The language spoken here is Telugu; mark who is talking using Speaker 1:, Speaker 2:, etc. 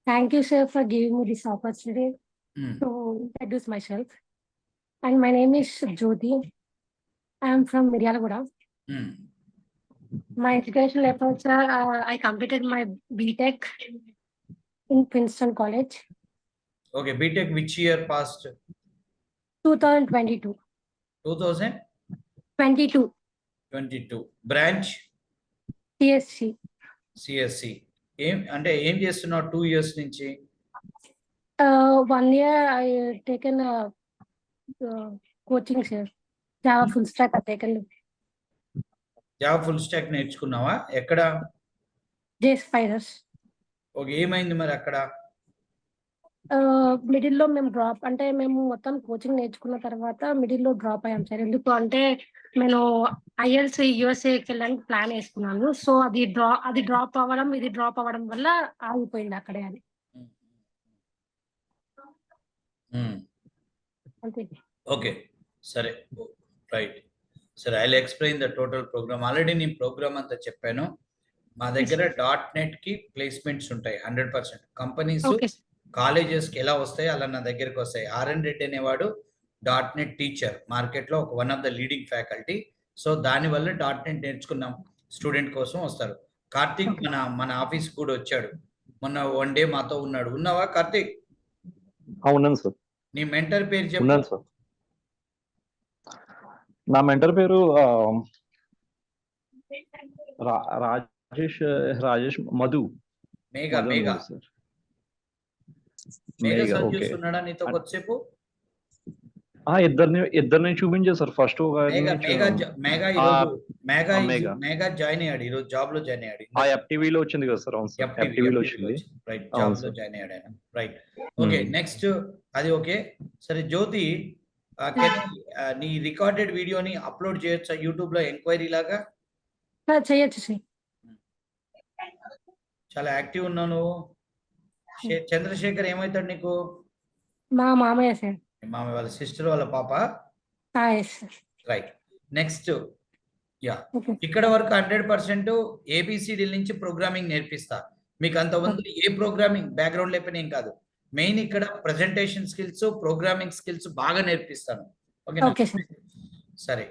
Speaker 1: Thank you, sir, for giving me this opportunity
Speaker 2: Hmm.
Speaker 1: to introduce myself. And my name is Jyoti. I am from Miryalaguda.
Speaker 2: Hmm.
Speaker 1: My educational efforts are I completed my BTech in Princeton College,
Speaker 2: Okay, BTech which year passed?
Speaker 1: 2022.
Speaker 2: 2022.
Speaker 1: 22
Speaker 2: Branch
Speaker 1: CSC.
Speaker 2: CSC. ఏం చేస్తున్నావు 2 years నుంచి?
Speaker 1: 1 year I taken a coaching, sir. Java full stack I taken.
Speaker 2: Java full stack నేర్చుకున్నావా? ఎక్కడ?
Speaker 1: JSpiders.
Speaker 2: ఓకే, ఏమైంది మరి అక్కడ?
Speaker 1: మిడిల్లో మేము డ్రాప్ అంటే మేము మొత్తం కోచింగ్ నేర్చుకున్న తర్వాత మిడిల్లో డ్రాప్ అయ్యాం సార్. ఎందుకు అంటే నేను IELTS యూఎస్ఏకి వెళ్ళడానికి ప్లాన్ వేసుకున్నాను. సో అది డ్రాప్ అవ్వడం ఇది డ్రాప్ అవ్వడం వల్ల ఆగిపోయింది అక్కడే అది. అంతే.
Speaker 2: ఓకే, సరే, రైట్. సరే, I will explain the total program. Already నేను ప్రోగ్రామ్ అంతా చెప్పాను. మా దగ్గర .NET కి ప్లేస్మెంట్స్ ఉంటాయి 100%. Companies
Speaker 1: okay sir.
Speaker 2: కాలేజెస్కి ఎలా వస్తాయి అలా నా దగ్గరికి వస్తాయి. ఆర్ఎన్ రెడ్డి అనేవాడు .NET టీచర్, మార్కెట్లో ఒక one of the leading faculty. So దానివల్ల .NET నేర్చుకున్నాం స్టూడెంట్ కోసం వస్తారు. కార్తీక్ మన ఆఫీస్ కూడా వచ్చాడు మొన్న, 1 day మాతో ఉన్నాడు. ఉన్నావా కార్తీక్?
Speaker 3: ఉన్నాను సార్.
Speaker 2: నీ మెంటర్ పేరు చెప్పు.
Speaker 3: ఉన్నాను సార్. నా మెంటర్ పేరు రాజేష్ మధు.
Speaker 2: మేఘా
Speaker 3: సార్.
Speaker 2: మేఘా
Speaker 3: ఓకే.
Speaker 2: సంజూస్ ఉన్నాడా నీతో కొద్దిసేపు?
Speaker 3: ఇద్దరిని చూపించారు సార్. ఫస్ట్
Speaker 2: మేఘా జాయిన్ అయ్యాడు ఈరోజు, జాబ్ లో జాయిన్ అయ్యాడు.
Speaker 3: FTV లో వచ్చింది కదా సార్? అవును సార్, FTV లో వచ్చింది.
Speaker 2: రైట్, జాబ్ లో జాయిన్ అయ్యాడు ఆయన. Right, okay. నెక్స్ట్ అది ఓకే. సరే జ్యోతి, నీ రికార్డెడ్ వీడియోని అప్లోడ్ చేయొచ్చా యూట్యూబ్ లో ఎంక్వైరీ లాగా?
Speaker 1: చేయొచ్చు సార్.
Speaker 2: చాలా యాక్టివ్ ఉన్నావు నువ్వు. చంద్రశేఖర్ ఏమవుతాడు నీకు?
Speaker 1: మా మామయ్య సార్.
Speaker 2: మామయ్య వాళ్ళ సిస్టర్ వాళ్ళ పాప. Right, next. యా, ఇక్కడ వరకు 100% ABCD నుంచి ప్రోగ్రామింగ్ నేర్పిస్తా మీకు. అంతమంది ఏ ప్రోగ్రామింగ్ బ్యాక్గ్రౌండ్ లేకపోయినా ఏం కాదు. మెయిన్ ఇక్కడ ప్రెజెంటేషన్ స్కిల్స్, ప్రోగ్రామింగ్ స్కిల్స్ బాగా నేర్పిస్తాను. ఓకే, సరే.